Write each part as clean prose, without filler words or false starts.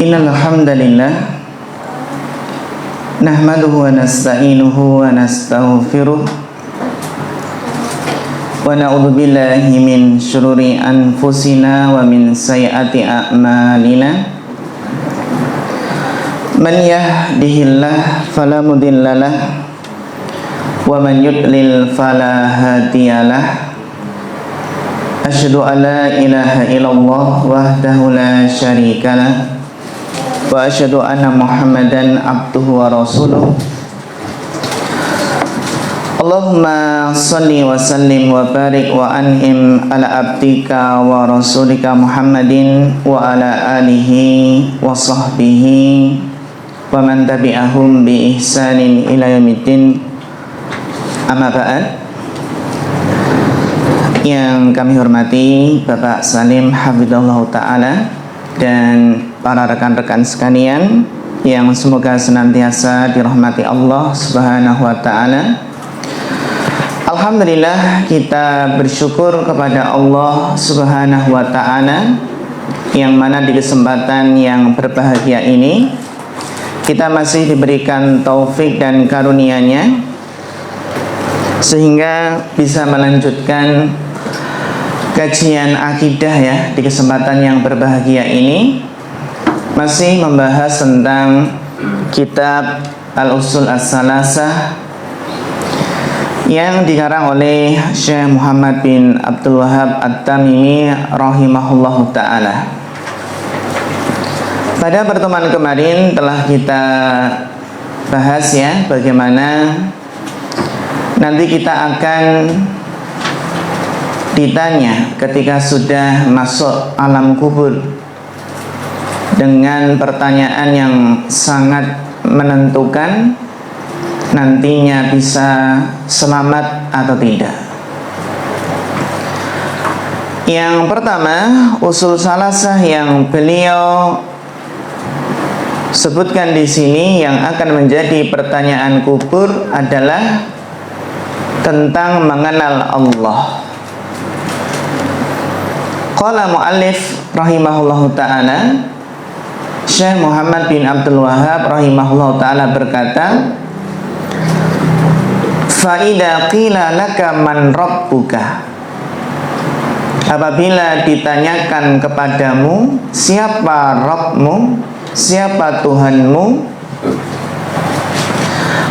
Innal hamdalillah nahmaduhu wa nasta'inuhu wa nastaghfiruh wa na'udzu billahi min syururi anfusina wa min sayyiati a'malina. Man yahdihillahu fala mudhillalah wa man yudlil fala hadiyalah. Asyhadu an la ilaha illallah wahdahu la syarikalah wa asyhadu anna Muhammadan abduhu wa rasuluh. Allahumma salli wa sallim wa barik wa an'im ala abdika wa rasulika Muhammadin wa ala alihi wa sahbihi wa man tabi'ahum bi ihsanin ila yaumiddin. Amma ba'd. Yang kami hormati Bapak Salim hafizallahu ta'ala dan para rekan-rekan sekalian yang semoga senantiasa dirahmati Allah Subhanahu wa ta'ala. Alhamdulillah, kita bersyukur kepada Allah Subhanahu wa ta'ala yang mana di kesempatan yang berbahagia ini kita masih diberikan taufik dan karunia-Nya sehingga bisa melanjutkan kajian akidah ya di kesempatan yang berbahagia ini, masih membahas tentang kitab Al-Usul As-Salasah yang dikarang oleh Syekh Muhammad bin Abdul Wahhab At-Tamimi rahimahullahu ta'ala. Pada pertemuan kemarin telah kita bahas ya bagaimana nanti kita akan ditanya ketika sudah masuk alam kubur dengan pertanyaan yang sangat menentukan nantinya bisa selamat atau tidak. Yang pertama, usul salasah yang beliau sebutkan di sini yang akan menjadi pertanyaan kubur adalah tentang mengenal Allah. Qala mu'allif rahimahullahu ta'ala, Syekh Muhammad bin Abdul Wahhab rahimahullahu ta'ala berkata, Fa'idha qila laka man rabbuka, apabila ditanyakan kepadamu siapa Rabbmu, siapa Tuhanmu,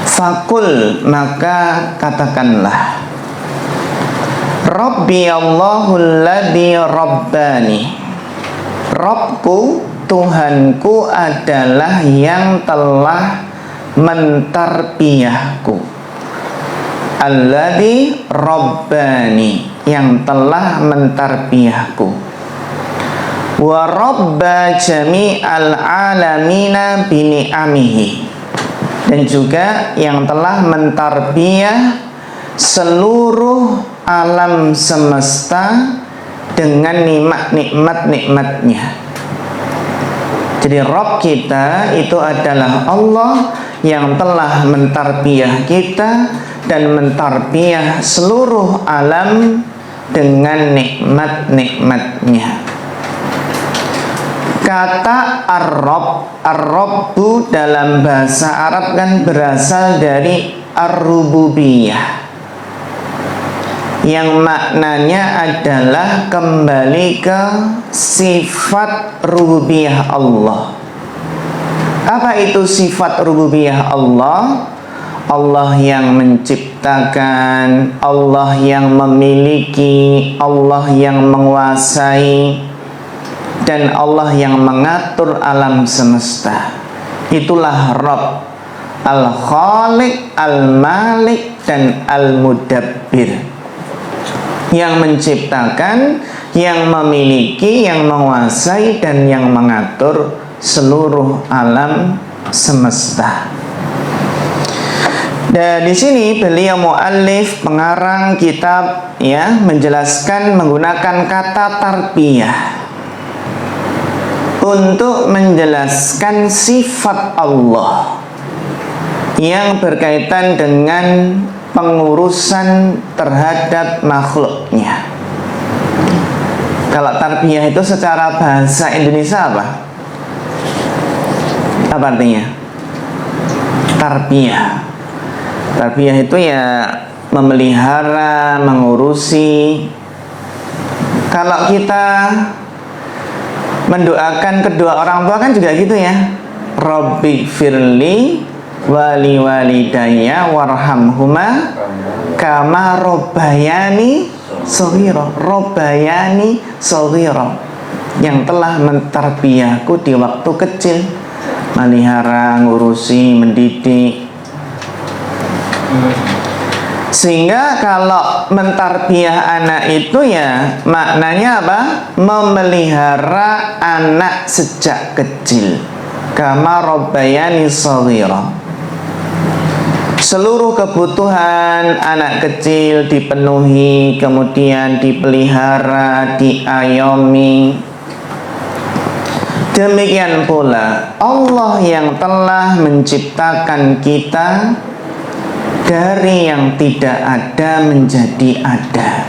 fakul, maka katakanlah, Rabbi Allahul ladzi rabbani, Rabbku, Tuhanku adalah yang telah mentarbiyahku. Alladzi rabbani, yang telah mentarbiyahku. Wa rabba jami'al alamina bini'amihi, dan juga yang telah mentarbiyah seluruh alam semesta dengan nikmat-nikmat-nikmatnya. Jadi Rabb kita itu adalah Allah yang telah mentarbiyah kita dan mentarbiyah seluruh alam dengan nikmat-nikmatnya. Kata Ar-Rabbu dalam bahasa Arab kan berasal dari Ar-Rububiyah, yang maknanya adalah kembali ke sifat rububiyah Allah. Apa itu sifat rububiyah Allah? Allah yang menciptakan, Allah yang memiliki, Allah yang menguasai, dan Allah yang mengatur alam semesta. Itulah Rabb, Al-Khaliq, Al-Malik, dan Al-Mudabbir, yang menciptakan, yang memiliki, yang menguasai, dan yang mengatur seluruh alam semesta. Dan di sini beliau muallif pengarang kitab ya menjelaskan menggunakan kata tarbiyah untuk menjelaskan sifat Allah yang berkaitan dengan pengurusan terhadap makhluknya. Kalau tarbiyah itu secara bahasa Indonesia apa? Apa artinya? Tarbiyah. Tarbiyah itu ya memelihara, mengurusi. Kalau kita mendoakan kedua orang tua kan juga gitu ya. Rabbi firli wali walidayya warhamhuma kama robbayani shaghira. Robbayani shaghira, yang telah mentarbiyahku di waktu kecil, melihara, ngurusi, mendidik. Sehingga kalau mentarbiyah anak itu ya maknanya apa? Memelihara anak sejak kecil. Kama robbayani shaghira. Seluruh kebutuhan anak kecil dipenuhi, kemudian dipelihara, diayomi. Demikian pula Allah yang telah menciptakan kita dari yang tidak ada menjadi ada.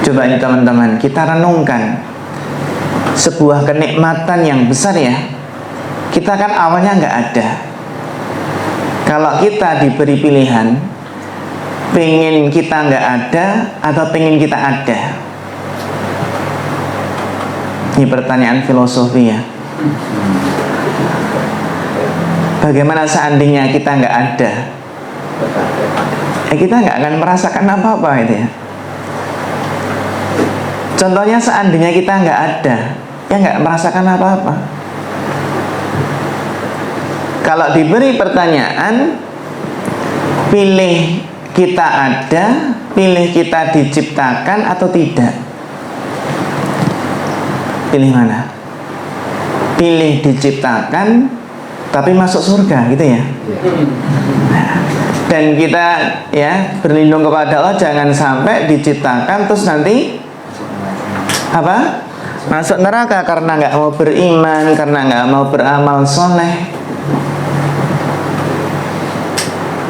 Coba ini teman-teman, kita renungkan sebuah kenikmatan yang besar ya. Kita kan awalnya nggak ada. Kalau kita diberi pilihan, pengen kita nggak ada atau pengen kita ada? Ini pertanyaan filosofi ya. Bagaimana seandainya kita nggak ada? Kita nggak akan merasakan apa-apa itu ya. Contohnya seandainya kita nggak ada, ya nggak merasakan apa-apa. Kalau diberi pertanyaan, pilih kita ada, pilih kita diciptakan atau tidak? Pilih mana? Pilih diciptakan tapi masuk surga gitu ya. Dan kita ya berlindung kepada Allah jangan sampai diciptakan terus nanti apa? Masuk neraka karena nggak mau beriman, karena nggak mau beramal soleh.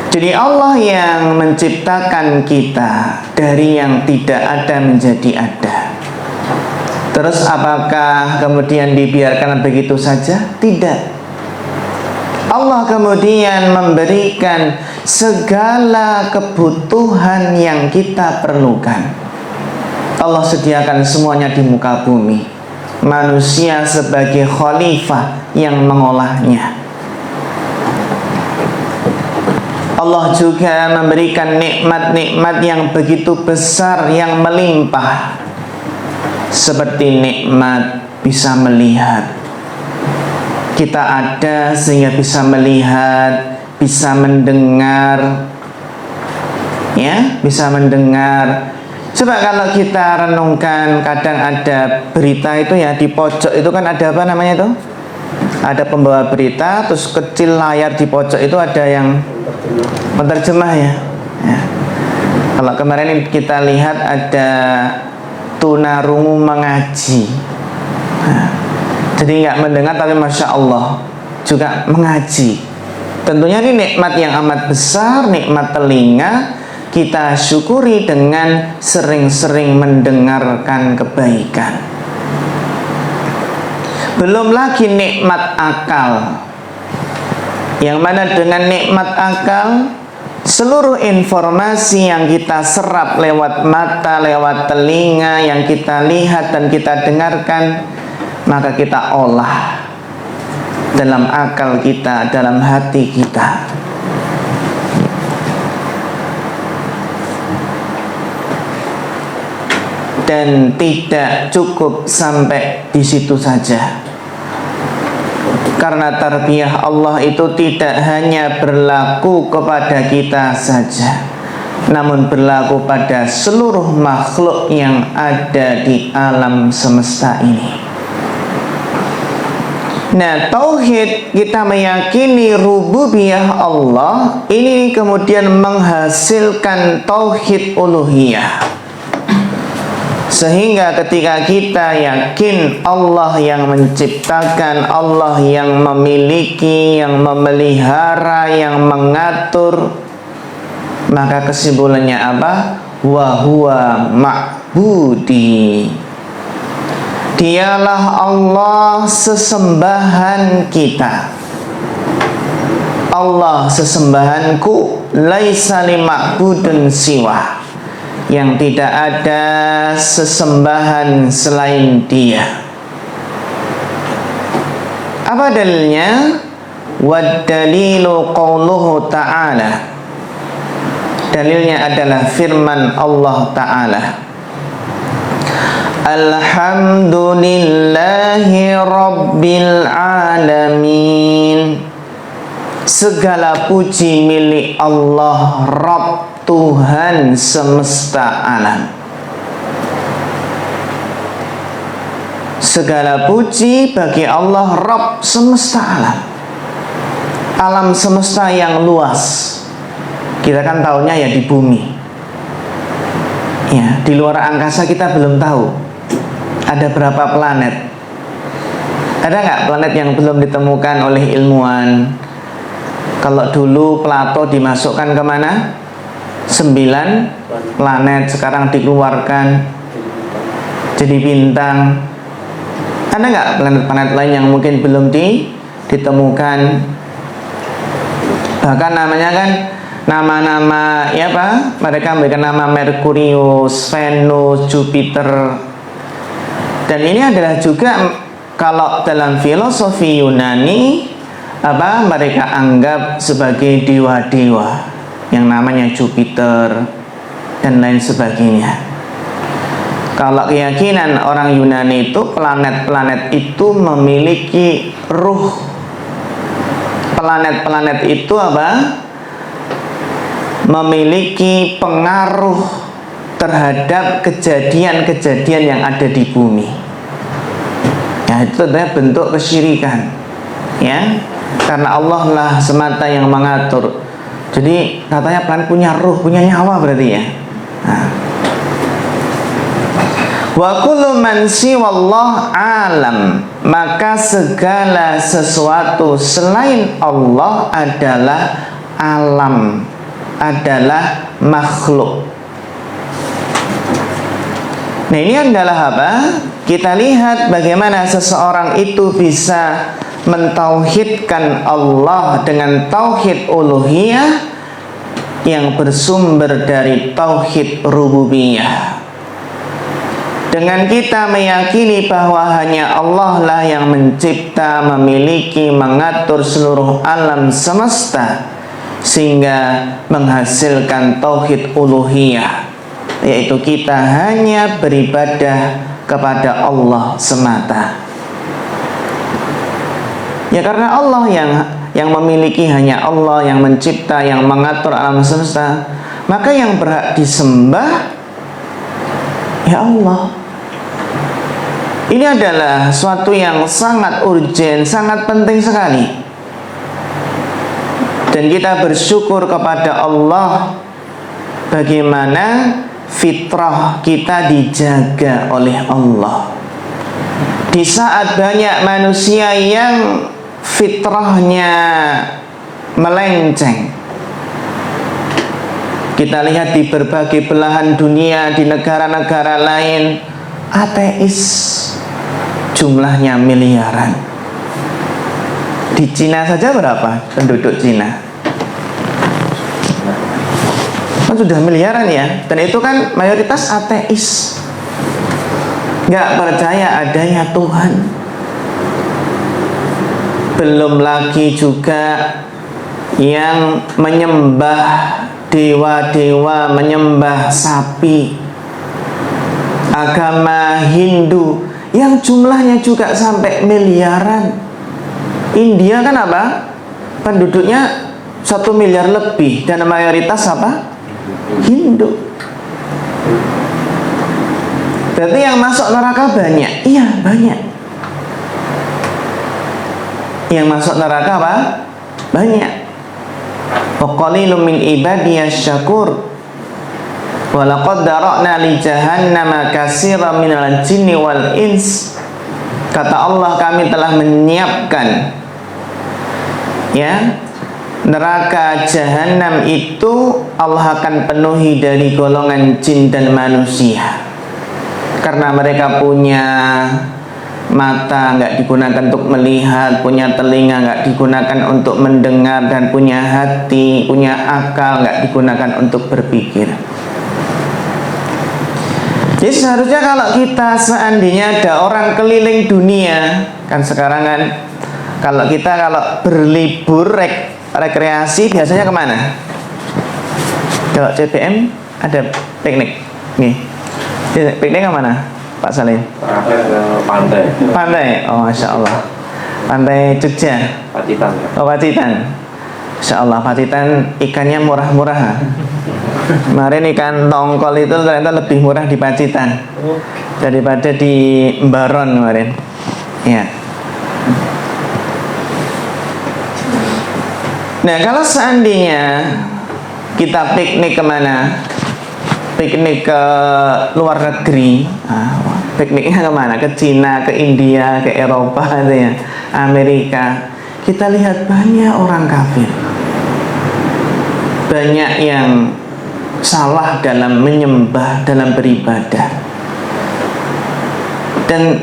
Jadi Allah yang menciptakan kita dari yang tidak ada menjadi ada. Terus apakah kemudian dibiarkan begitu saja? Tidak. Allah kemudian memberikan segala kebutuhan yang kita perlukan. Allah sediakan semuanya di muka bumi. Manusia sebagai khalifah yang mengolahnya. Allah juga memberikan nikmat-nikmat yang begitu besar, yang melimpah. Seperti nikmat bisa melihat. Kita ada sehingga bisa melihat, bisa mendengar. Ya, bisa mendengar. Coba kalau kita renungkan, kadang ada berita itu ya, di pojok itu kan ada apa namanya itu? Ada pembawa berita, terus kecil layar di pojok itu ada yang penerjemah ya. Kalau kemarin kita lihat ada tunarungu mengaji. Jadi nggak mendengar tapi masya Allah juga mengaji. Tentunya ini nikmat yang amat besar, nikmat telinga. Kita syukuri dengan sering-sering mendengarkan kebaikan. Belum lagi nikmat akal, yang mana dengan nikmat akal, seluruh informasi yang kita serap lewat mata, lewat telinga, yang kita lihat dan kita dengarkan, maka kita olah dalam akal kita, dalam hati kita. Dan tidak cukup sampai di situ saja. Karena tarbiyah Allah itu tidak hanya berlaku kepada kita saja, namun berlaku pada seluruh makhluk yang ada di alam semesta ini. Nah, tauhid, kita meyakini rububiyah Allah, ini kemudian menghasilkan tauhid uluhiyah. Sehingga ketika kita yakin Allah yang menciptakan, Allah yang memiliki, yang memelihara, yang mengatur, maka kesimpulannya apa? Wa huwa ma'budi. Dialah Allah sesembahan kita. Allah sesembahanku, laisa li ma'budun siwa, yang tidak ada sesembahan selain Dia. Apa dalilnya? Wad dalilu qauluhu ta'ala, dalilnya adalah firman Allah Ta'ala, alhamdulillahi rabbil alamin, segala puji milik Allah, Rabb, Tuhan semesta alam. Segala puji bagi Allah, Rabb semesta alam. Alam semesta yang luas. Kita kan tahunya ya di bumi. Ya, di luar angkasa kita belum tahu ada berapa planet. Ada nggak planet yang belum ditemukan oleh ilmuwan? Kalau dulu Plato dimasukkan kemana? 9 planet, sekarang dikeluarkan jadi bintang. Ada nggak planet-planet lain yang mungkin belum ditemukan? Bahkan namanya kan nama-nama ya Pak, mereka memberikan nama Merkurius, Venus, Jupiter. Dan ini adalah juga kalau dalam filosofi Yunani mereka anggap sebagai dewa-dewa yang namanya Jupiter dan lain sebagainya. Kalau keyakinan orang Yunani itu, planet-planet itu memiliki ruh. Planet-planet itu memiliki pengaruh terhadap kejadian-kejadian yang ada di bumi. Ya, itu adalah bentuk kesyirikan. Ya, karena Allah lah semata yang mengatur. Jadi katanya planet punya ruh, punya nyawa berarti ya. Wa kullu man siwallah alam, maka segala sesuatu selain Allah adalah alam, adalah makhluk. Nah, ini adalah apa? Kita lihat bagaimana seseorang itu bisa mentauhidkan Allah dengan tauhid uluhiyah yang bersumber dari tauhid rububiyah. Dengan kita meyakini bahwa hanya Allah lah yang mencipta, memiliki, mengatur seluruh alam semesta sehingga menghasilkan tauhid uluhiyah, yaitu kita hanya beribadah kepada Allah semata. Ya, karena Allah yang memiliki, hanya Allah yang mencipta, yang mengatur alam semesta, maka yang berhak disembah ya Allah. Ini adalah suatu yang sangat urgen, sangat penting sekali. Dan kita bersyukur kepada Allah bagaimana fitrah kita dijaga oleh Allah. Di saat banyak manusia yang fitrahnya melenceng, kita lihat di berbagai belahan dunia, di negara-negara lain, ateis jumlahnya miliaran. Di Cina saja berapa penduduk Cina? Kan sudah miliaran ya. Dan itu kan mayoritas ateis, nggak percaya adanya Tuhan. Belum lagi juga yang menyembah dewa-dewa, menyembah sapi. Agama Hindu yang jumlahnya juga sampai miliaran. India kan penduduknya 1 miliar lebih, dan mayoritas Hindu. Berarti yang masuk neraka banyak? Iya, banyak. Yang masuk neraka banyak. Wa qalilun min ibadiyasy syakur. Wa laqad dara'na li jahannama katsiran minal jinni wal ins. Kata Allah, kami telah menyiapkan neraka jahanam itu Allah akan penuhi dari golongan jin dan manusia, karena mereka punya mata nggak digunakan untuk melihat, punya telinga nggak digunakan untuk mendengar, dan punya hati, punya akal nggak digunakan untuk berpikir. Jadi seharusnya kalau kita seandainya ada orang keliling dunia, kan sekarang kan kalau berlibur rekreasi biasanya kemana? Kalau CBM ada piknik nih. Piknik kemana Pak Salim? Ke pantai. Pantai, oh Masya Allah. Pantai Jogja. Pacitan. Oh Pacitan. Masya Allah, Pacitan ikannya murah-murah. Kemarin ikan tongkol itu ternyata lebih murah di Pacitan daripada di Mbaron kemarin. Ya. Nah, kalau seandainya kita piknik kemana? Piknik ke luar negeri. Pikniknya kemana? Ke Cina, ke India, ke Eropa, gitu ya, Amerika. Kita lihat banyak orang kafir. Banyak yang salah dalam menyembah, dalam beribadah. Dan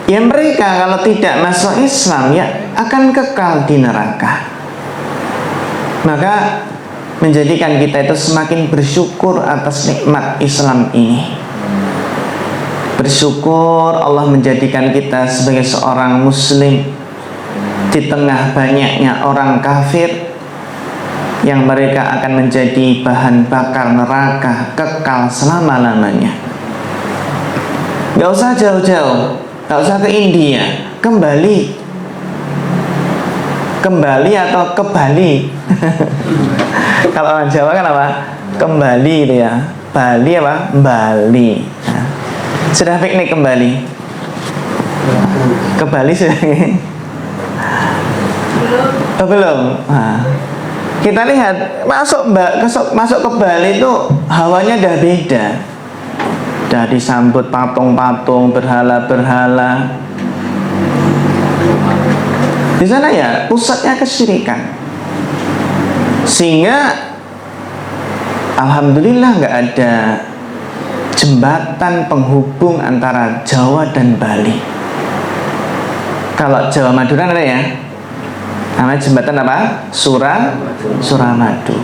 ya mereka kalau tidak masuk Islam ya akan kekal di neraka. Maka menjadikan kita itu semakin bersyukur atas nikmat Islam ini. Bersyukur Allah menjadikan kita sebagai seorang muslim di tengah banyaknya orang kafir yang mereka akan menjadi bahan bakar neraka kekal selama-lamanya. Gak usah jauh-jauh, gak usah ke India, kembali atau ke Bali. Kalau orang Jawa kan apa? Kembali itu ya. Bali apa? Bali. Nah, sudah piknik kembali? Ke Bali sudah? Oh, belum. Nah, kita lihat masuk ke Bali itu hawanya udah beda. Udah disambut patung-patung, berhala-berhala. Di sana ya pusatnya kesyirikan. Sehingga alhamdulillah nggak ada jembatan penghubung antara Jawa dan Bali. Kalau Jawa Madura ada ya, namanya jembatan apa? Suramadu.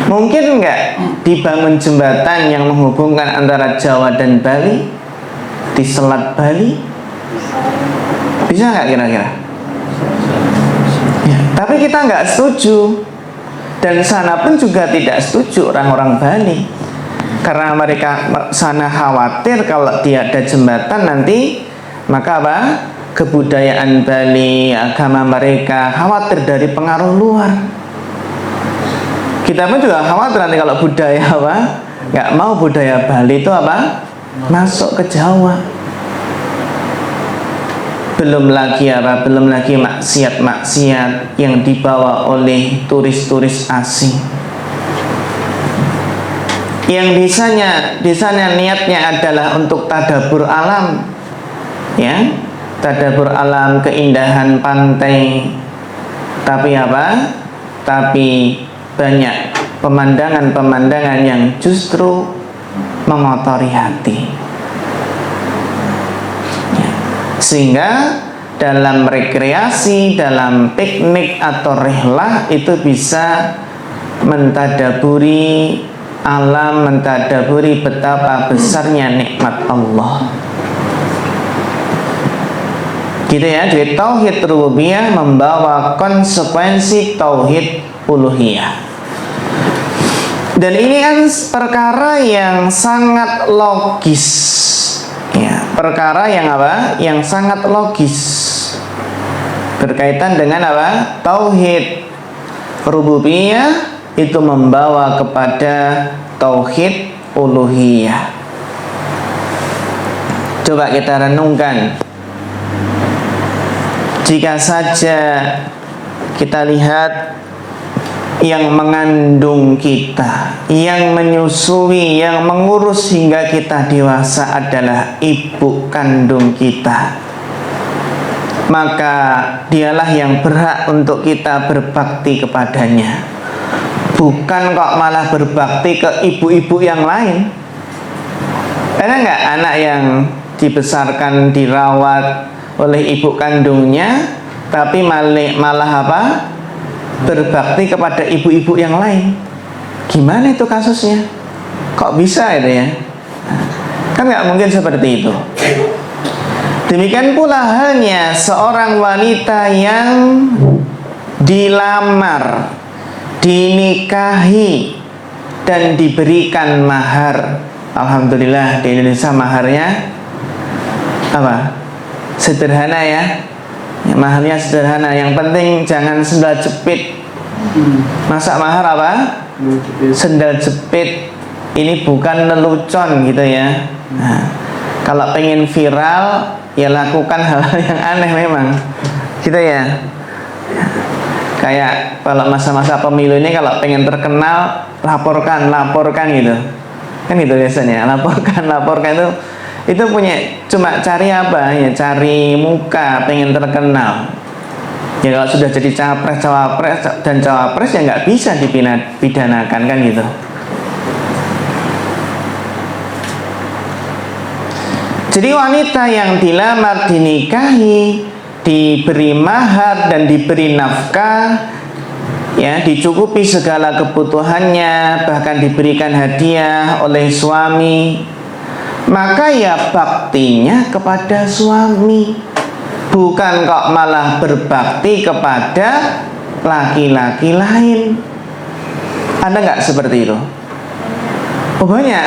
Mungkin nggak dibangun jembatan yang menghubungkan antara Jawa dan Bali di Selat Bali? Bisa nggak kira-kira? Ya, tapi kita nggak setuju, dan sana pun juga tidak setuju orang-orang Bali, karena mereka sana khawatir kalau dia ada jembatan nanti maka apa? Kebudayaan Bali, agama mereka khawatir dari pengaruh luar. Kita pun juga khawatir nanti kalau budaya apa? Nggak mau budaya Bali itu apa? Masuk ke Jawa. Belum lagi apa? Belum lagi maksiat-maksiat yang dibawa oleh turis-turis asing. Yang di sana niatnya adalah untuk tadabbur alam, ya, tadabbur alam, keindahan pantai. Tapi apa? Tapi banyak pemandangan-pemandangan yang justru mengotori hati. Sehingga dalam rekreasi, dalam piknik atau rihlah itu bisa mentadaburi alam, mentadaburi betapa besarnya nikmat Allah. Gitu ya. Jadi tauhid rububiyah membawa konsekuensi tauhid uluhiyah. Dan ini kan perkara yang sangat logis. Ya, perkara yang apa? Yang sangat logis berkaitan dengan apa? Tauhid rububiyah itu membawa kepada tauhid uluhiyah. Coba kita renungkan. Jika saja kita lihat yang mengandung kita, yang menyusui, yang mengurus hingga kita dewasa adalah ibu kandung kita, maka dialah yang berhak untuk kita berbakti kepadanya. Bukan kok malah berbakti ke ibu-ibu yang lain. Ada nggak anak yang dibesarkan, dirawat oleh ibu kandungnya, tapi malah apa? Berbakti kepada ibu-ibu yang lain. Gimana itu kasusnya? Kok bisa itu ya? Kan nggak mungkin seperti itu. Demikian pula halnya seorang wanita yang dilamar, dinikahi, dan diberikan mahar. Alhamdulillah di Indonesia maharnya apa? Sederhana ya. Maharnya sederhana. Yang penting jangan sendal jepit. Masa mahar apa? Sendal jepit. Ini bukan lelucon gitu ya. Nah, kalau pengen viral, ya lakukan hal-hal yang aneh memang, gitu ya. Kayak kalau masa-masa pemilu ini, kalau pengen terkenal, laporkan gitu, kan gitu biasanya. Laporkan itu punya cuma cari apa ya? Cari muka, pengen terkenal. Ya kalau sudah jadi cawapres dan cawapres ya nggak bisa dipidanakan kan gitu. Jadi wanita yang dilamar, dinikahi, diberi mahar dan diberi nafkah, ya, dicukupi segala kebutuhannya, bahkan diberikan hadiah oleh suami, maka ya baktinya kepada suami, bukan kok malah berbakti kepada laki-laki lain. Ada nggak seperti itu? Oh banyak,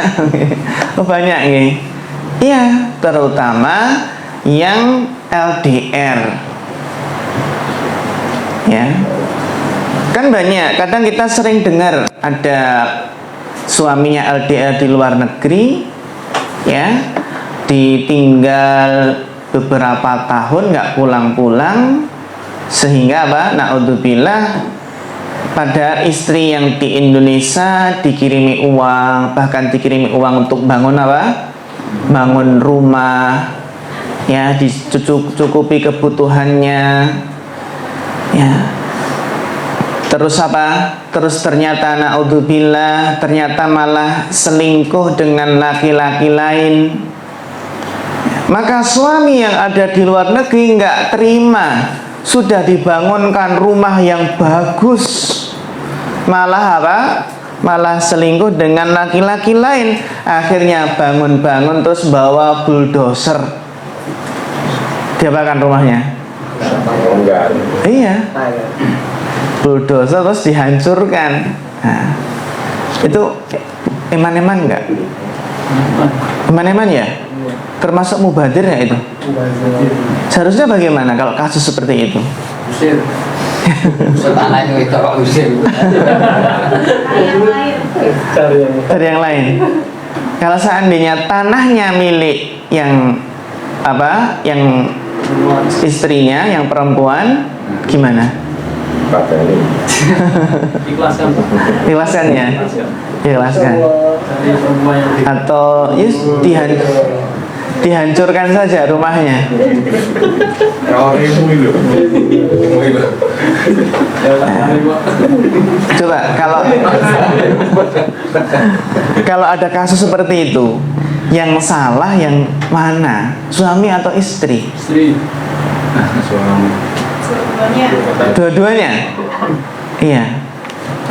oh banyak ya. Iya, terutama yang LDR. Ya. Kan banyak, kadang kita sering dengar ada suaminya LDR di luar negeri, ya, ditinggal beberapa tahun nggak pulang-pulang, sehingga apa? Naudzubillah, pada istri yang di Indonesia dikirimi uang, bahkan dikirimi uang untuk bangun apa? Bangun rumah, ya, dicukupi kebutuhannya, ya. Terus apa? Terus ternyata naudzubillah, ternyata malah selingkuh dengan laki-laki lain. Maka suami yang ada di luar negeri nggak terima, sudah dibangunkan rumah yang bagus, malah apa? Malah selingkuh dengan laki-laki lain. Akhirnya bangun-bangun terus bawa bulldozer, diapakan rumahnya? Iya, bulldozer terus dihancurkan. Nah, itu eman-eman nggak? Eman-eman ya? Termasuk mubadir ya itu? Seharusnya bagaimana kalau kasus seperti itu? Dari yang lain. Kalau seandainya tanahnya milik yang apa? Yang istrinya, yang perempuan, gimana? Ikhlaskan ya? Ikhlaskan. Atau dihancurkan saja rumahnya. Coba kalau ada kasus seperti itu, yang salah yang mana? Suami atau istri? Dua-duanya. Iya.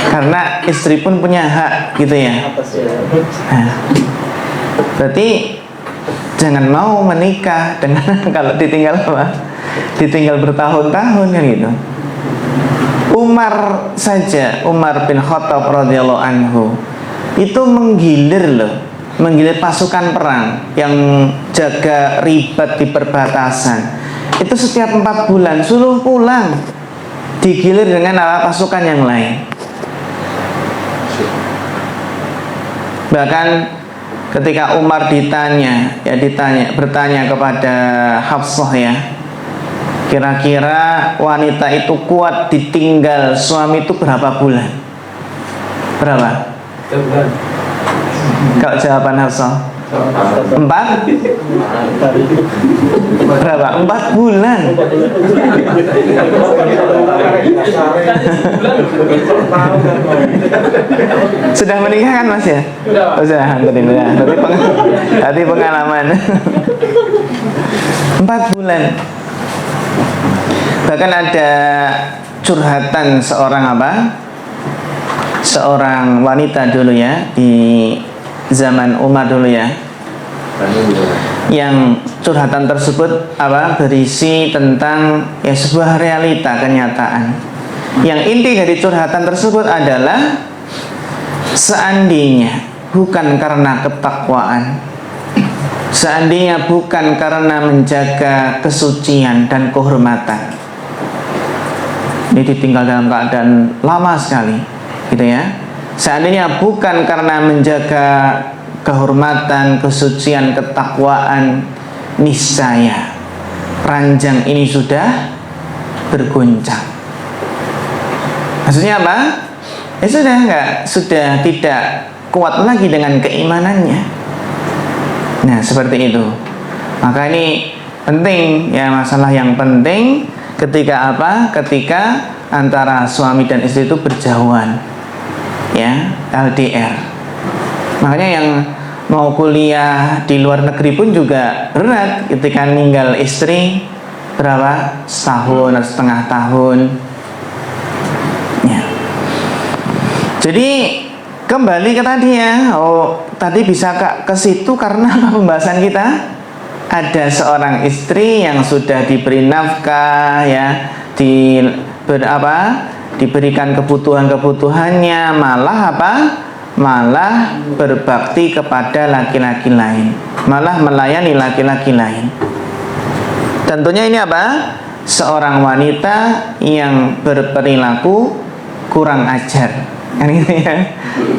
Karena istri pun punya hak gitu ya. Nah, berarti jangan mau menikah dengan kalau ditinggal apa? Ditinggal bertahun-tahun kan gitu. Umar saja, Umar bin Khattab radhiyallahu anhu, itu menggilir pasukan perang yang jaga ribat di perbatasan. Itu setiap 4 bulan suruh pulang, digilir dengan pasukan yang lain. Bahkan ketika Umar bertanya kepada Hafsah, ya, kira-kira wanita itu kuat ditinggal suami itu berapa bulan? Berapa? Kalau jawaban Hafsah 4? Berapa? 4 bulan. Sudah menikah kan Mas ya? Oh, sudah, alhamdulillah. Tadi pengalaman 4 bulan. Bahkan ada curhatan seorang wanita dulu ya, di zaman Umar dulu ya, yang curhatan tersebut berisi tentang ya sebuah realita kenyataan. Yang inti dari curhatan tersebut adalah seandainya bukan karena ketakwaan, seandainya bukan karena menjaga kesucian dan kehormatan, ini ditinggal dalam keadaan lama sekali gitu ya. Seandainya bukan karena menjaga kehormatan, kesucian, ketakwaan, niscaya ranjang ini sudah bergoncang. Maksudnya apa? Ya sudah tidak kuat lagi dengan keimanannya. Nah, seperti itu. Maka ini penting ya, masalah yang penting ketika ketika antara suami dan istri itu berjauhan ya, LDR. Makanya yang mau kuliah di luar negeri pun juga berat ketika ninggal istri berapa, setahun atau setengah tahun ya. Jadi kembali ke tadi ya, tadi bisa ke situ karena pembahasan kita ada seorang istri yang sudah diberi nafkah ya, diberikan kebutuhannya, malah berbakti kepada laki-laki lain, malah melayani laki-laki lain. Tentunya ini seorang wanita yang berperilaku kurang ajar, kan gitu ya.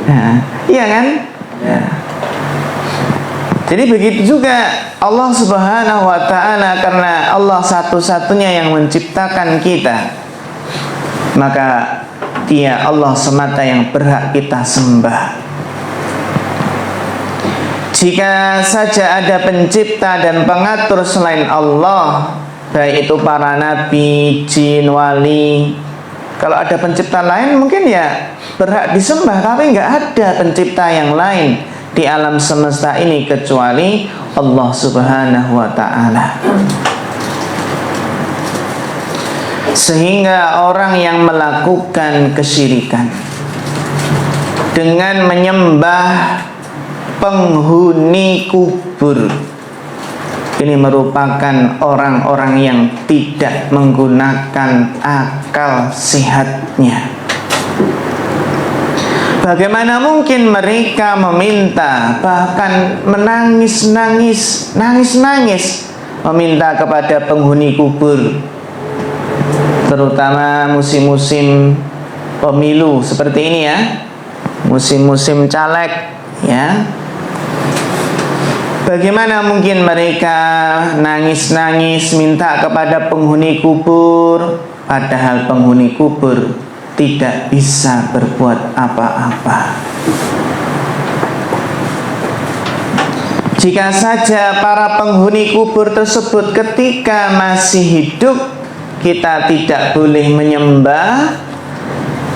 Nah, iya kan? Ya. Jadi begitu juga Allah Subhanahu wa ta'ala, karena Allah satu-satunya yang menciptakan kita, maka Dia Allah semata yang berhak kita sembah. Jika saja ada pencipta dan pengatur selain Allah, baik itu para nabi, jin, wali, kalau ada pencipta lain mungkin ya berhak disembah, tapi nggak ada pencipta yang lain di alam semesta ini kecuali Allah Subhanahu wa ta'ala. Sehingga orang yang melakukan kesyirikan dengan menyembah penghuni kubur, ini merupakan orang-orang yang tidak menggunakan akal sehatnya. Bagaimana mungkin mereka meminta, bahkan menangis-nangis meminta kepada penghuni kubur, terutama musim-musim pemilu seperti ini ya, musim-musim caleg ya. Bagaimana mungkin mereka nangis-nangis minta kepada penghuni kubur, padahal penghuni kubur tidak bisa berbuat apa-apa. Jika saja para penghuni kubur tersebut ketika masih hidup kita tidak boleh menyembah,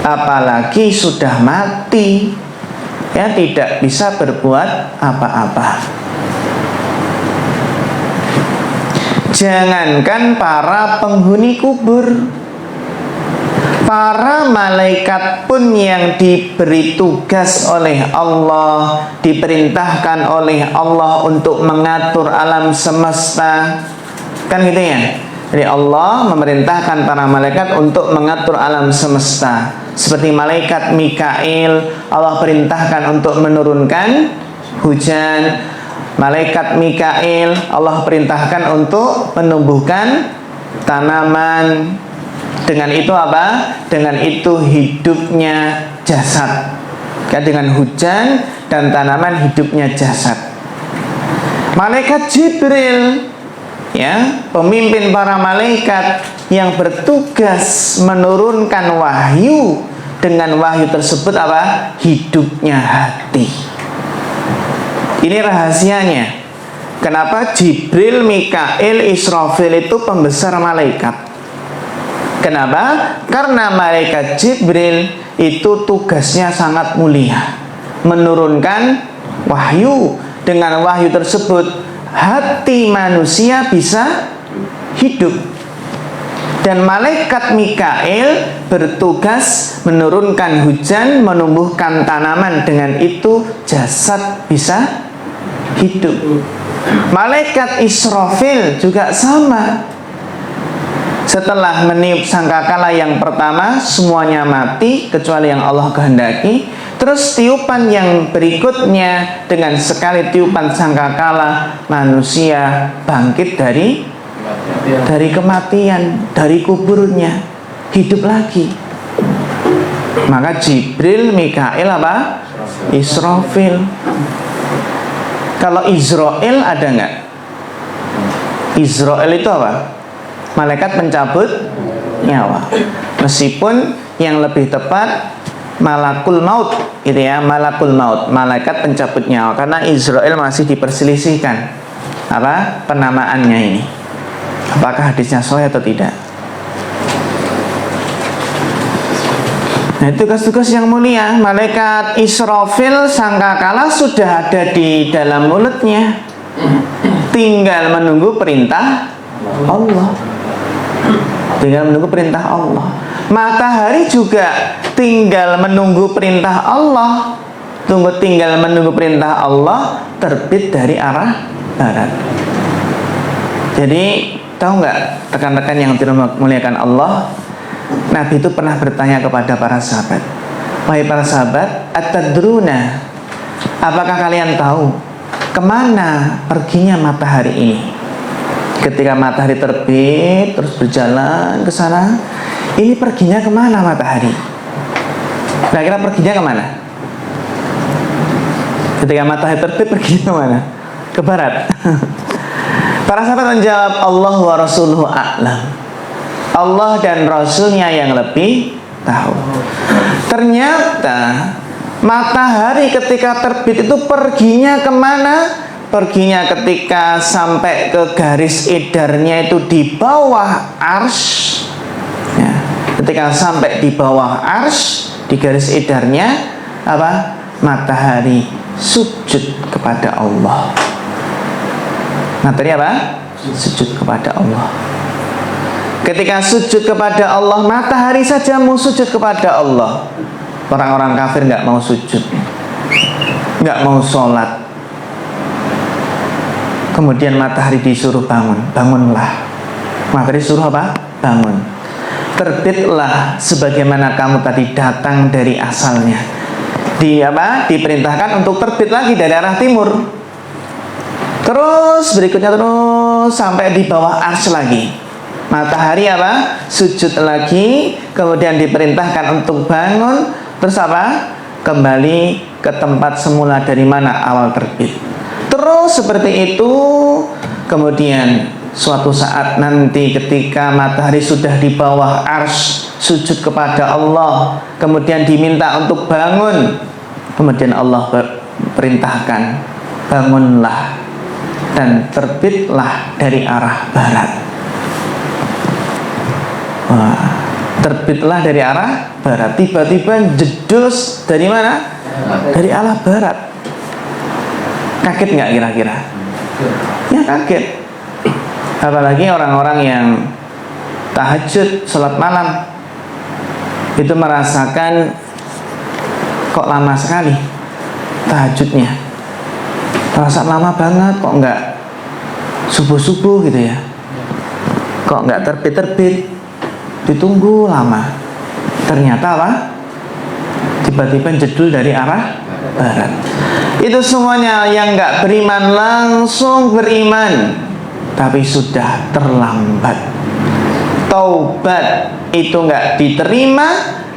apalagi sudah mati ya, tidak bisa berbuat apa-apa. Jangankan para penghuni kubur, para malaikat pun yang diberi tugas oleh Allah, diperintahkan oleh Allah untuk mengatur alam semesta, kan gitu ya. Jadi Allah memerintahkan para malaikat untuk mengatur alam semesta. Seperti malaikat Mikail, Allah perintahkan untuk menurunkan hujan. Malaikat Mikail, Allah perintahkan untuk menumbuhkan tanaman. Dengan itu Dengan itu hidupnya jasad. Dengan hujan dan tanaman hidupnya jasad. Malaikat Jibril ya, pemimpin para malaikat yang bertugas menurunkan wahyu. Dengan wahyu tersebut hidupnya hati. Ini rahasianya. Kenapa Jibril, Mikail, Israfil itu pembesar malaikat? Kenapa? Karena malaikat Jibril itu tugasnya sangat mulia, menurunkan wahyu. Dengan wahyu tersebut hati manusia bisa hidup. Dan malaikat Mikail bertugas menurunkan hujan, menumbuhkan tanaman, dengan itu jasad bisa hidup. Malaikat Israfil juga sama. Setelah meniup sangkakala yang pertama, semuanya mati kecuali yang Allah kehendaki. Terus tiupan yang berikutnya, dengan sekali tiupan sangkakala manusia bangkit dari kematian, dari kuburnya, hidup lagi. Maka Jibril, Mikail apa? Israfil. Kalau Israel ada nggak? Israel itu apa? Malaikat pencabut nyawa. Meskipun yang lebih tepat malakul maut, gitu ya, malakul maut, malaikat pencabut nyawa, karena Israel masih diperselisihkan apa penamaannya ini. Apakah hadisnya sahih atau tidak? Nah, tugas-tugas yang mulia. Malaikat Israfil sangkakala sudah ada di dalam mulutnya, tinggal menunggu perintah Allah. Tinggal menunggu perintah Allah. Matahari juga tinggal menunggu perintah Allah. Tinggal menunggu perintah Allah terbit dari arah barat. Jadi tahu nggak rekan-rekan yang dimuliakan Allah, Nabi itu pernah bertanya kepada para sahabat, wahai para sahabat, atadruna, apakah kalian tahu kemana perginya matahari ini? Ketika matahari terbit terus berjalan ke sana, ini perginya kemana matahari? Kira-kira perginya kemana? Ketika matahari terbit perginya kemana? Ke barat. Para sahabat menjawab, Allah wa rasuluhu a'lam. Allah dan Rasulnya yang lebih tahu. Ternyata matahari ketika terbit itu perginya kemana? Perginya ketika sampai ke garis edarnya itu di bawah arsy ya. Ketika sampai di bawah arsy, di garis edarnya apa? Matahari sujud kepada Allah. Matahari apa? Sujud kepada Allah. Ketika sujud kepada Allah, matahari saja mau sujud kepada Allah. Orang-orang kafir nggak mau sujud, nggak mau sholat. Kemudian matahari disuruh bangun, bangunlah. Matahari suruh apa? Bangun. Terbitlah sebagaimana kamu tadi datang dari asalnya. Diperintahkan untuk terbit lagi dari arah timur. Terus berikutnya terus sampai di bawah arsy lagi. Matahari apa? Sujud lagi. Kemudian diperintahkan untuk bangun. Terus apa? Kembali ke tempat semula dari mana awal terbit. Terus seperti itu. Kemudian suatu saat nanti ketika matahari sudah di bawah arsy, sujud kepada Allah, kemudian diminta untuk bangun, kemudian Allah perintahkan, bangunlah dan terbitlah dari arah barat. Wah, terbitlah dari arah barat. Tiba-tiba jedus dari mana? Dari arah barat. Kaget nggak kira-kira? Ya kaget. Apalagi orang-orang yang tahajud, sholat malam, itu merasakan kok lama sekali tahajudnya. Terasa lama banget, kok nggak subuh-subuh gitu ya. Kok nggak terbit-terbit, ditunggu lama. Ternyata apa? Tiba-tiba jedul dari arah barat. Itu semuanya yang nggak beriman langsung beriman, tapi sudah terlambat. Taubat itu nggak diterima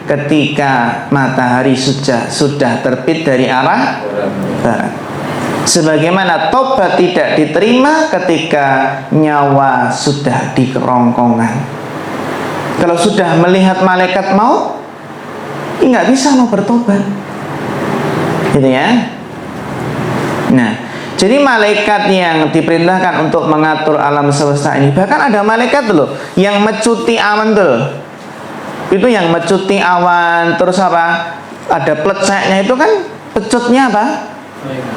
ketika matahari sudah terbit dari arah barat. Sebagaimana taubat tidak diterima ketika nyawa sudah di kerongkongan. Kalau sudah melihat malaikat maut, nggak bisa mau bertobat, gitu ya. Nah, jadi malaikat yang diperintahkan untuk mengatur alam semesta ini, bahkan ada malaikat loh yang mecuti awan tuh. Itu yang mecuti awan, terus apa? Ada pleceknya itu kan pecutnya apa?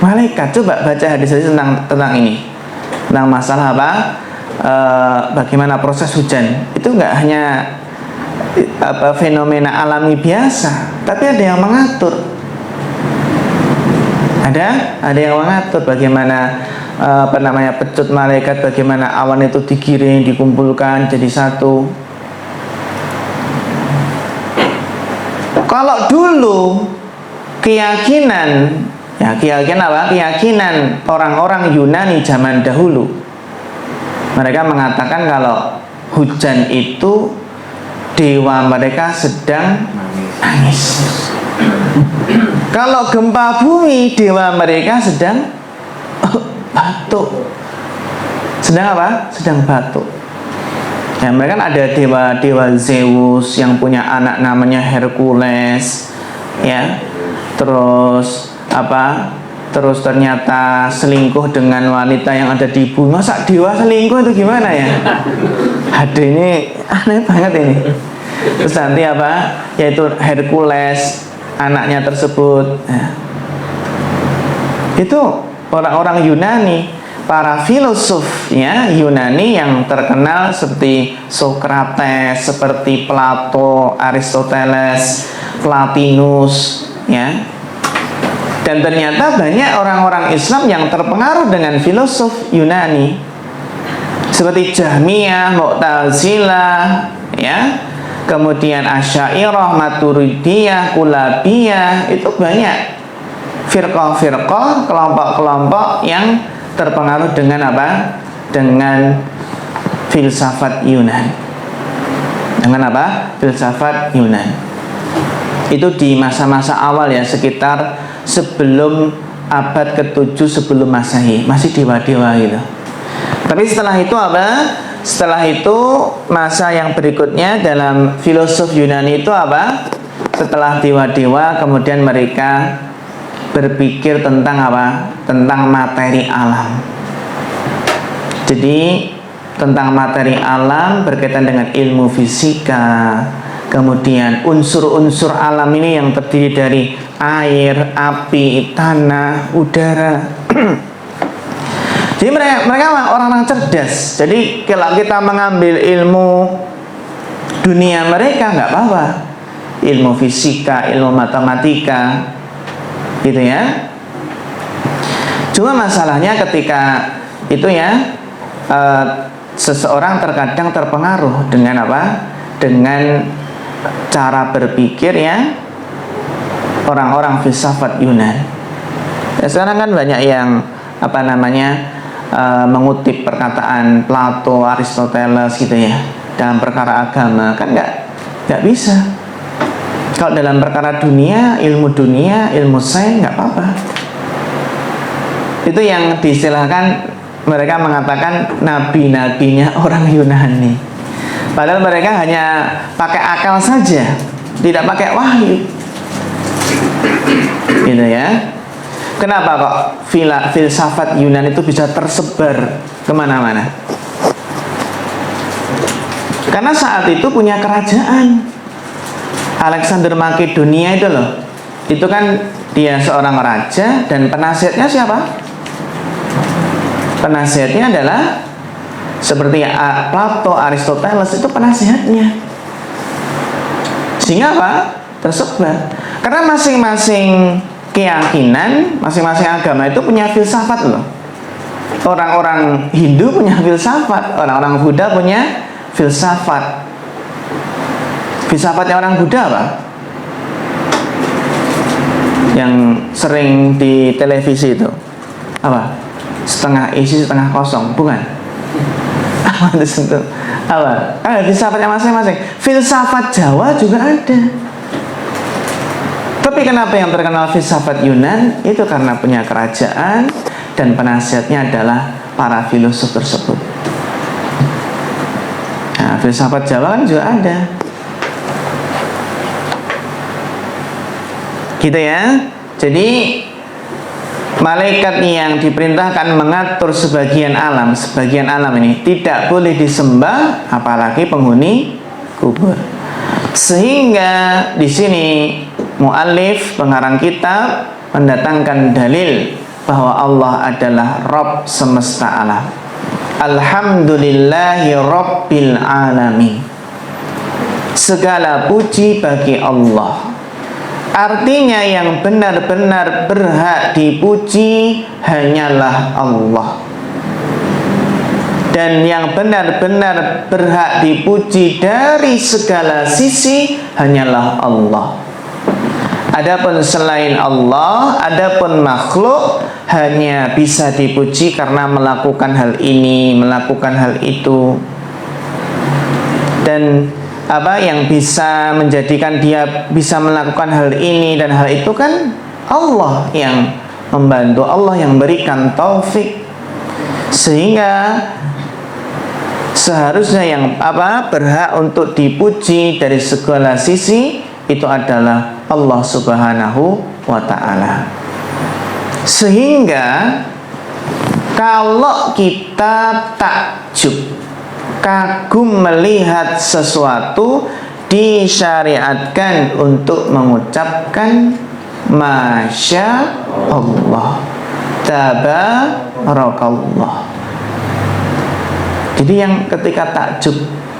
Malaikat. Coba baca hadis tentang ini. Tentang masalah apa? bagaimana proses hujan. Itu nggak hanya fenomena alami biasa, tapi ada yang mengatur. Ada yang mengatur bagaimana pecut malaikat, bagaimana awan itu digiring, dikumpulkan jadi satu. Kalau dulu keyakinan orang-orang Yunani zaman dahulu, mereka mengatakan kalau hujan itu dewa mereka sedang nangis. Kalau gempa bumi, dewa mereka sedang batuk. Sedang apa? Sedang batuk. Ya, mereka kan ada dewa Zeus yang punya anak namanya Hercules, ya. Terus Terus ternyata selingkuh dengan wanita yang ada di bumi. Masa dewa selingkuh itu gimana ya? Ada ini aneh banget ini. Terus nanti yaitu Hercules, anaknya tersebut, ya. Itu orang-orang Yunani, para filosofnya Yunani yang terkenal seperti Socrates, seperti Plato, Aristoteles, Plotinus, ya. Dan ternyata banyak orang-orang Islam yang terpengaruh dengan filosof Yunani, seperti Jahmiyah, Mu'tazilah, ya. Kemudian Asy'ariyah, Maturidiyah, Kulabiyah, itu banyak firqah-firqah, kelompok-kelompok yang terpengaruh dengan dengan filsafat Yunan. Filsafat Yunan. Itu di masa-masa awal ya, sekitar sebelum abad ke-7 sebelum Masehi, masih dewa-dewa gitu. Tapi setelah itu Setelah itu masa yang berikutnya dalam filosof Yunani itu setelah dewa-dewa, kemudian mereka berpikir tentang tentang materi alam. Jadi tentang materi alam berkaitan dengan ilmu fisika. Kemudian unsur-unsur alam ini yang terdiri dari air, api, tanah, udara. Jadi mereka orang-orang cerdas. Jadi kalau kita mengambil ilmu dunia mereka nggak apa-apa, ilmu fisika, ilmu matematika, gitu ya. Cuma masalahnya ketika itu ya, seseorang terkadang terpengaruh dengan dengan cara berpikir ya orang-orang filsafat Yunan. Ya, sekarang kan banyak yang mengutip perkataan Plato, Aristoteles gitu ya dalam perkara agama, kan nggak bisa. Kalau dalam perkara dunia, ilmu sains nggak apa-apa. Itu yang diistilahkan, mereka mengatakan nabi-nabinya orang Yunani. Padahal mereka hanya pakai akal saja, tidak pakai wahyu. Gitu ya. Kenapa kok filsafat Yunani itu bisa tersebar kemana-mana? Karena saat itu punya kerajaan. Alexander Makedonia itu loh, itu kan dia seorang raja, dan penasihatnya siapa? Penasihatnya adalah seperti Plato, Aristoteles, itu penasihatnya. Sehingga tersebar. Karena masing-masing keyakinan, masing-masing agama itu punya filsafat loh. Orang-orang Hindu punya filsafat, orang-orang Buddha punya filsafat. Filsafatnya orang Buddha yang sering di televisi itu setengah isi setengah kosong, bukan? Filsafatnya masing-masing. Filsafat Jawa juga ada. Tapi kenapa yang terkenal filsafat Yunan? Itu karena punya kerajaan dan penasihatnya adalah para filosof tersebut. Nah, filsafat Jawa kan juga ada. Gitu ya. Jadi malaikat yang diperintahkan mengatur sebagian alam ini tidak boleh disembah, apalagi penghuni kubur. Sehingga di sini muallif, pengarang kitab, mendatangkan dalil bahwa Allah adalah Rabb semesta alam. Alhamdulillahi Rabbil Alamin. Segala puji bagi Allah. Artinya yang benar-benar berhak dipuji hanyalah Allah. Dan yang benar-benar berhak dipuji dari segala sisi hanyalah Allah. Adapun selain Allah, adapun makhluk hanya bisa dipuji karena melakukan hal ini, melakukan hal itu. Dan apa yang bisa menjadikan dia bisa melakukan hal ini dan hal itu kan Allah yang membantu, Allah yang berikan taufik. Sehingga seharusnya yang berhak untuk dipuji dari segala sisi itu adalah Allah Subhanahu wa ta'ala. Sehingga kalau kita takjub, kagum melihat sesuatu, disyariatkan untuk mengucapkan Masya Allah, Tabarakallah. Jadi yang ketika takjub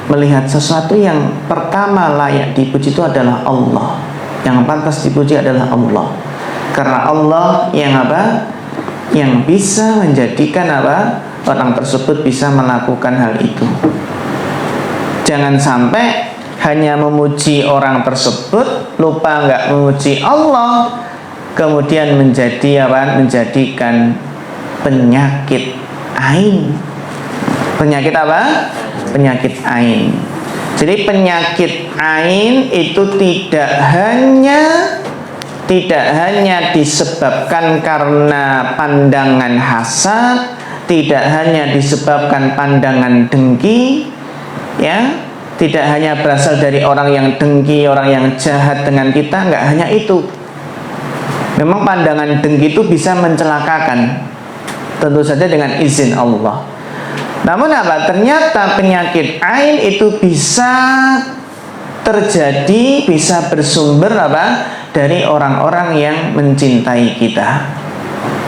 melihat sesuatu, yang pertama layak dipuji itu adalah Allah. Yang pantas dipuji adalah Allah. Karena Allah yang yang bisa menjadikan orang tersebut bisa melakukan hal itu. Jangan sampai hanya memuji orang tersebut, lupa nggak memuji Allah, kemudian menjadikan penyakit ain. Penyakit apa? Penyakit ain. Jadi penyakit ain itu tidak hanya disebabkan karena pandangan hasad, tidak hanya disebabkan pandangan dengki, ya, tidak hanya berasal dari orang yang dengki, orang yang jahat dengan kita, enggak hanya itu. Memang pandangan dengki itu bisa mencelakakan, tentu saja dengan izin Allah. Namun ternyata penyakit ain itu bisa terjadi, bisa bersumber dari orang-orang yang mencintai kita.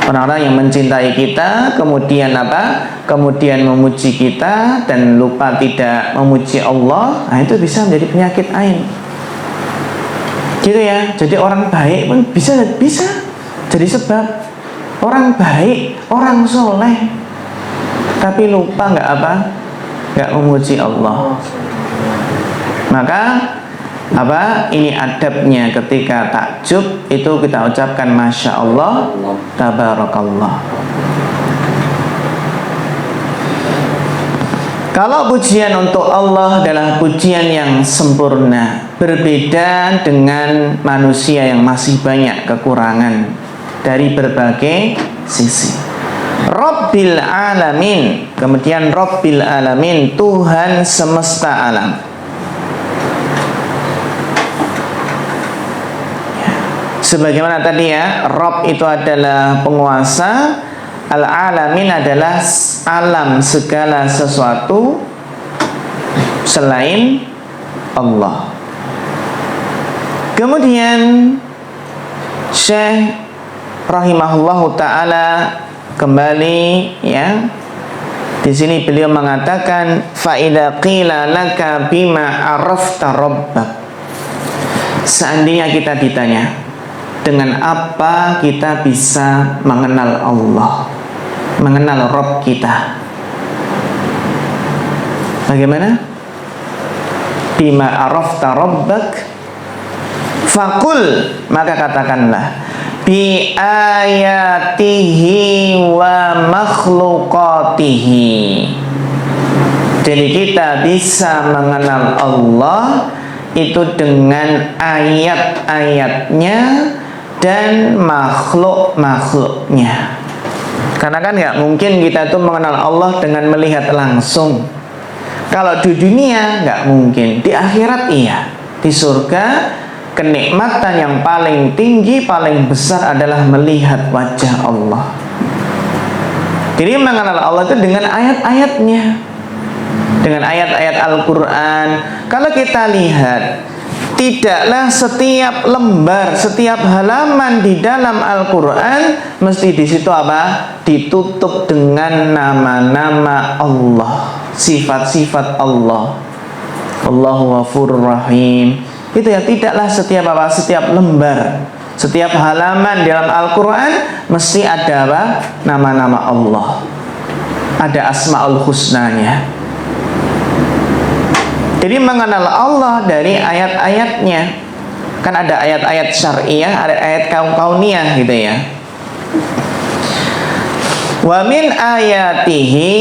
Orang-orang yang mencintai kita kemudian kemudian memuji kita dan lupa tidak memuji Allah, itu bisa menjadi penyakit ain. Gitu ya. Jadi orang baik pun bisa jadi sebab. Orang baik, orang soleh, tapi lupa nggak memuji Allah. Maka ini adabnya ketika takjub itu kita ucapkan Masya Allah, Tabarakallah. Kalau pujian untuk Allah adalah pujian yang sempurna, berbeda dengan manusia yang masih banyak kekurangan dari berbagai sisi. Rabbil Alamin, kemudian Rabbil Alamin, Tuhan semesta alam. Sebagaimana tadi ya, Rabb itu adalah penguasa, Al-Alamin adalah alam, segala sesuatu selain Allah. Kemudian Syekh rahimahullahu ta'ala kembali ya, di sini beliau mengatakan fa idza qila laka bima arafta rabbak. Seandainya kita ditanya dengan apa kita bisa mengenal Allah, mengenal Rabb kita, bagaimana? Bima arafta rabbak faqul, maka katakanlah bi ayatihi wa makhluqatihi. Jadi kita bisa mengenal Allah itu dengan ayat-ayatnya dan makhluk-makhluknya. Karena kan nggak mungkin kita itu mengenal Allah dengan melihat langsung. Kalau di dunia nggak mungkin, di akhirat iya, di surga kenikmatan yang paling tinggi, paling besar adalah melihat wajah Allah. Jadi mengenal Allah itu dengan ayat-ayatnya, dengan ayat-ayat Al-Quran. Kalau kita lihat, tidaklah setiap lembar, setiap halaman di dalam Al-Quran mesti di situ ditutup dengan nama-nama Allah, sifat-sifat Allah. Allahu Ghafurur Rahim. Itu ya, tidaklah setiap lembar, setiap halaman dalam Al-Quran mesti ada apa? Nama-nama Allah, ada Asmaul Husnanya. Jadi mengenal Allah dari ayat-ayatnya. Kan ada ayat-ayat syariah, ada ayat kauniyah gitu ya. Wa min ayatihi,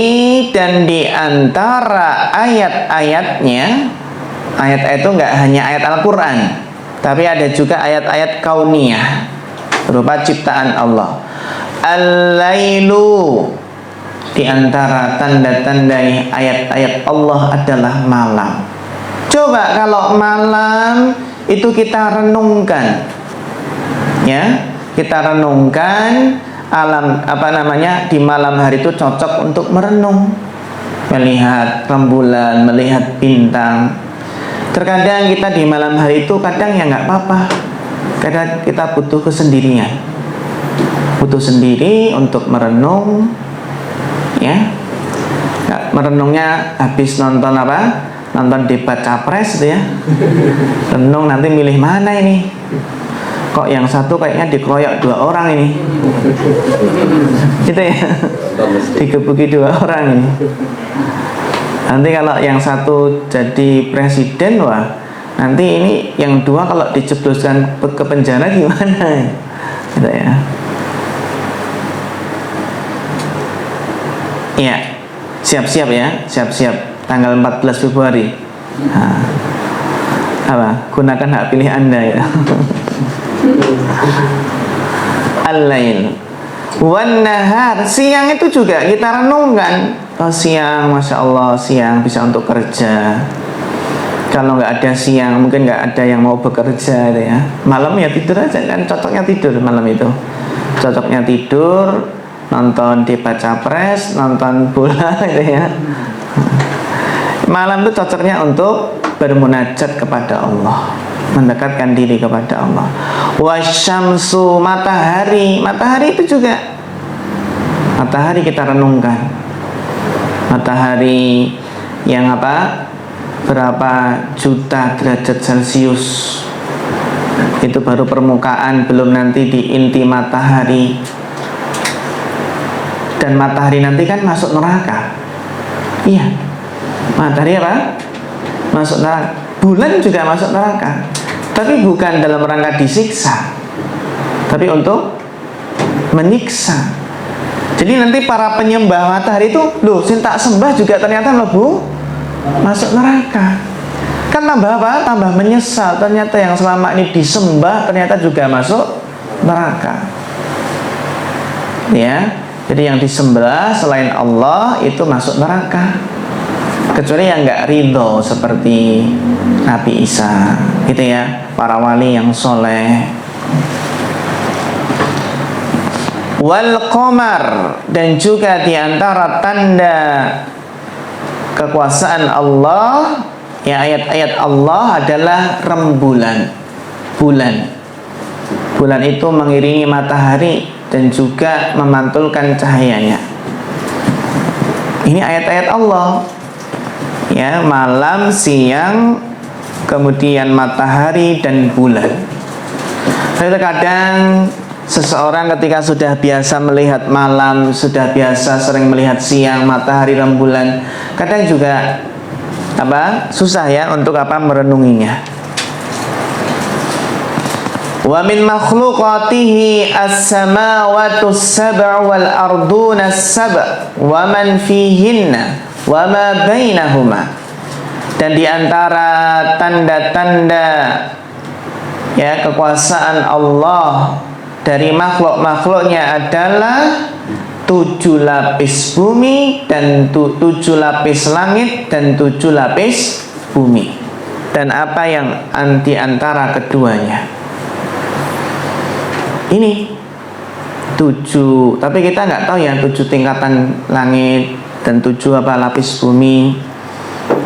dan di antara ayat-ayatnya, ayat-ayat itu enggak hanya ayat Al-Quran, tapi ada juga ayat-ayat kauniyah berupa ciptaan Allah. Al-lailu, di antara tanda-tanda ayat-ayat Allah adalah malam. Coba kalau malam itu kita renungkan, ya, kita renungkan alam di malam hari itu cocok untuk merenung, melihat rembulan, melihat bintang. Terkadang kita di malam hari itu kadang ya nggak apa-apa, kadang kita butuh kesendirian, butuh sendiri untuk merenung, ya. Merenungnya habis nonton apa? Nonton debat capres gitu ya. Renung nanti milih mana ini? Kok yang satu kayaknya dikeroyok 2 orang ini, gitu ya, digebuki 2 orang ini. Nanti kalau yang satu jadi presiden, wah, nanti ini yang 2 kalau dijebloskan ke penjara gimana, gitu ya. Iya, siap-siap ya, siap-siap tanggal 14 Februari. Nah, apa? Gunakan hak pilih Anda ya. Al-lail wan nahar, siang itu juga kita renungkan. Oh, siang, masya Allah, siang bisa untuk kerja. Kalau nggak ada siang, mungkin nggak ada yang mau bekerja gitu ya. Malam ya tidur aja, kan cocoknya tidur malam itu. Cocoknya tidur, nonton debat capres, nonton bola gitu ya. Malam itu cocoknya untuk bermunajat kepada Allah, mendekatkan diri kepada Allah. Wasyamsu, matahari. Matahari itu juga, matahari kita renungkan. Matahari yang apa? Berapa juta derajat Celcius. Itu baru permukaan, belum nanti di inti matahari. Dan matahari nanti kan masuk neraka. Iya, matahari apa? Masuk neraka. Bulan juga masuk neraka, tapi bukan dalam rangka disiksa, tapi untuk menyiksa. Jadi nanti para penyembah matahari itu, loh, sing tak sembah juga ternyata mlebu masuk neraka. Kan tambah apa? Tambah menyesal, ternyata yang selama ini disembah ternyata juga masuk neraka. Ya, jadi yang disembah selain Allah itu masuk neraka, kecuali yang nggak ridho seperti Nabi Isa, gitu ya, para wali yang soleh. Wal qamar, dan juga diantara tanda kekuasaan Allah, ya, ayat-ayat Allah adalah rembulan, bulan. Bulan itu mengiringi matahari dan juga memantulkan cahayanya. Ini ayat-ayat Allah. Ya, malam, siang, kemudian matahari dan bulan. Tapi terkadang seseorang ketika sudah biasa melihat malam, sudah biasa sering melihat siang, matahari, rembulan, kadang juga apa? Susah ya untuk apa? Merenunginya. Wa min makhluqatihi as-samawati as-sab'u wal arduna as-sab' wa man fihinna wa ma bainahuma. Dan di antara tanda-tanda ya kekuasaan Allah dari makhluk-makhluknya adalah 7 lapis bumi dan 7 lapis langit dan 7 lapis bumi, dan apa yang di antara keduanya. Ini 7, tapi kita nggak tahu ya 7 tingkatan langit dan 7 apa lapis bumi.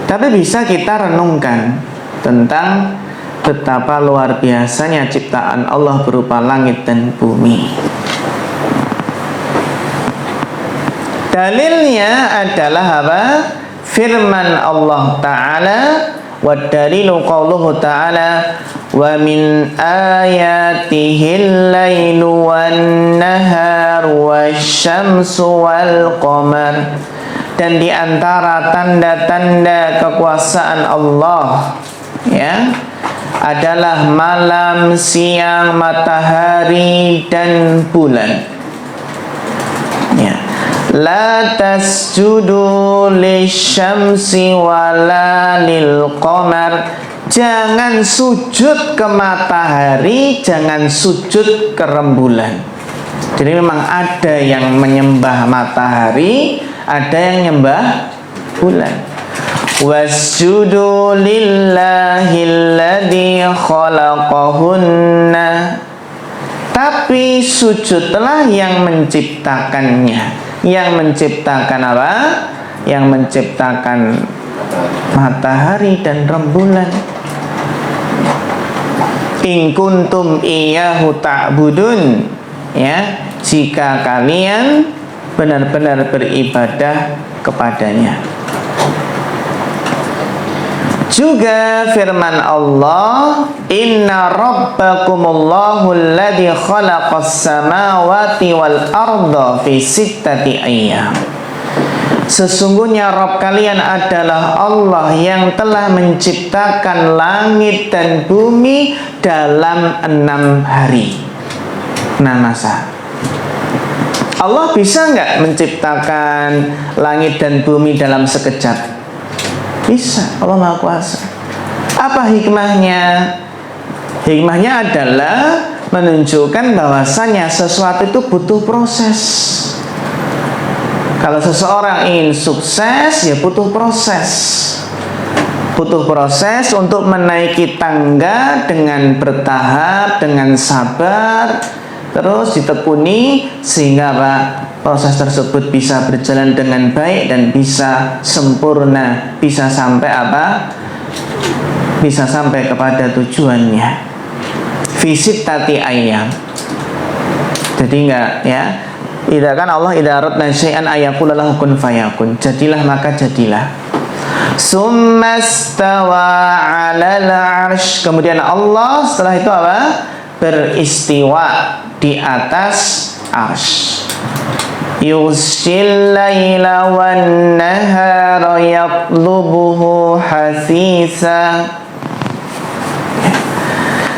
Tapi bisa kita renungkan tentang betapa luar biasanya ciptaan Allah berupa langit dan bumi. Dalilnya adalah apa? Firman Allah Ta'ala, wa dalilu qauluhu ta'ala, wa min ayatihil lailu wan nahar wasyamsu wal qamar. Dan di antara tanda-tanda kekuasaan Allah, ya, adalah malam, siang, matahari dan bulan. Ya. La tasjudu lisyamsi wala lil qamar. Jangan sujud ke matahari, jangan sujud ke rembulan. Jadi memang ada yang menyembah matahari, ada yang menyembah bulan. Wasjudu lillahilladzi khalaqahunna. Tapi sujudlah yang menciptakannya. Yang menciptakan apa? Yang menciptakan matahari dan rembulan. In kuntum iyyahu ta'budun. Ya, jika kalian benar-benar beribadah kepadanya. Juga firman Allah, inna rabbakumullahu alladzi khalaqas samawati wal arda fi sittati ayyam. Sesungguhnya Rabb kalian adalah Allah yang telah menciptakan langit dan bumi dalam 6 hari. 6 masa. Allah bisa nggak menciptakan langit dan bumi dalam sekejap? Bisa, Allah Maha Kuasa. Apa hikmahnya? Hikmahnya adalah menunjukkan bahwasanya sesuatu itu butuh proses. Kalau seseorang ingin sukses, ya butuh proses. Butuh proses untuk menaiki tangga dengan bertahap, dengan sabar, terus ditekuni sehingga apa? Proses tersebut bisa berjalan dengan baik dan bisa sempurna, bisa sampai apa? Bisa sampai kepada tujuannya. Visit tati ayam. Jadi enggak, ya. Idza kan Allah idza aradna syai'an ayaqula lahu kun fayakun. Jadilah maka jadilah. Summastawa 'alal 'arsy. Kemudian Allah setelah itu apa? Beristiwa di atas 'arsy. Yughshil laila wan nahara yatlubuhu hasisa.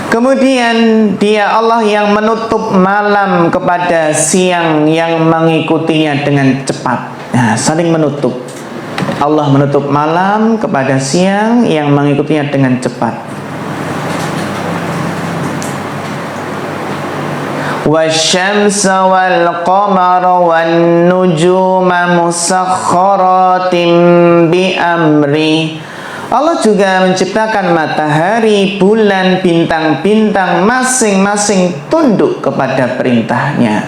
Kemudian dia Allah yang menutup malam kepada siang yang mengikutinya dengan cepat. Nah, saling menutup. Allah menutup malam kepada siang yang mengikutinya dengan cepat. Wasyamsa wal qamara wan nujuma musakhkharatin bi amri. Allah juga menciptakan matahari, bulan, bintang-bintang masing-masing tunduk kepada perintahnya.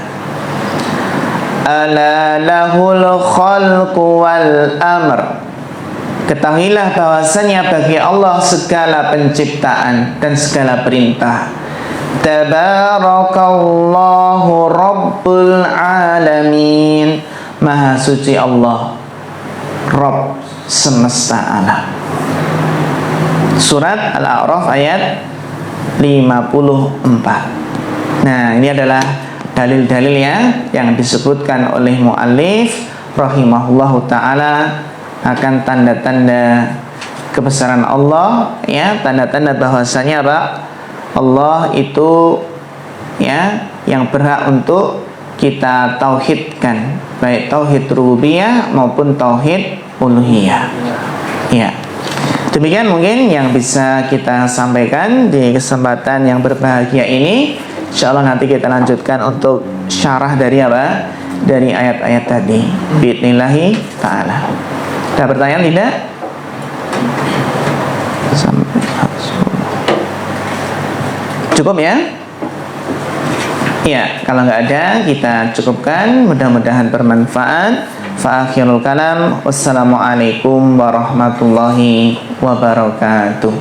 Ala lahul khalqu wal amr. Ketahuilah bahwasanya bagi Allah segala penciptaan dan segala perintah. Tabarakallahu rabbul alamin. Maha suci Allah, Rabb semesta alam. Surat Al-A'raf ayat 54. Nah, ini adalah dalil-dalil yang disebutkan oleh muallif rahimahullahu taala akan tanda-tanda kebesaran Allah, ya, tanda-tanda bahwasanya apa? Allah itu, ya, yang berhak untuk kita tauhidkan, baik tauhid rububiyah maupun tauhid uluhiyah. Ya. Demikian mungkin yang bisa kita sampaikan di kesempatan yang berbahagia ini. Insyaallah nanti kita lanjutkan untuk syarah dari apa? Dari ayat-ayat tadi. Bismillahi ta'ala. Ada pertanyaan tidak? Cukup ya? Ya, kalau nggak ada kita cukupkan. Mudah-mudahan bermanfaat. Fa akhirul kalam. Wassalamualaikum warahmatullahi wabarakatuh.